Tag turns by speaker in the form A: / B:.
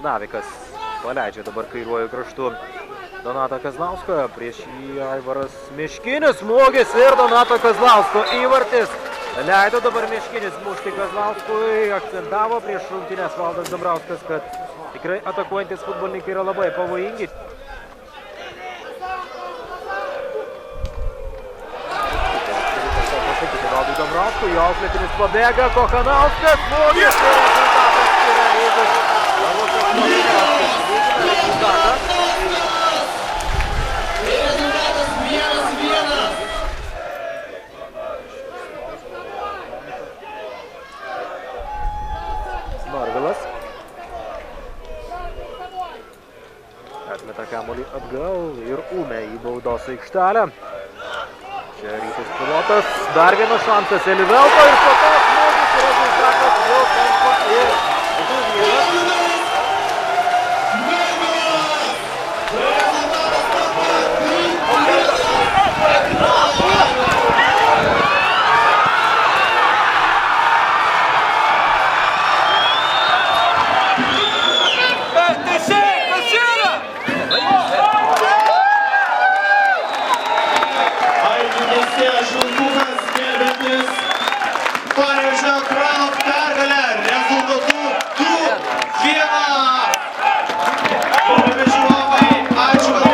A: Navikas paleidžia dabar kairiuoju kraštu Donatą Kazlauską, prieš jį Aivaras Miškinis, smūgis ir Donato Kazlausko įvartis. Leido dabar Miškinis mušti Kazlauskui, akcentavo prieš rungtynes Valdas Dambrauskas, kad tikrai atakuojantis futbolininkai yra labai pavojingi. Valdui Dambrauskui, jo auklėtinis pabėga, Kochanauskas, smūgis ir rezultatas yra lygus. Marvilas atmeta kamuolį atgal ir Ūmė į baudos aikštelę. Čia Rytis pilotas, dar vienas šansas Elivelto ir po to smūgis ir rezultatas jau tampa ir 2-1.
B: Švilpukas skelbiantis Panevėžio Krano pergalę rezultatu 2-1. Žiūrovai, ačiū, kad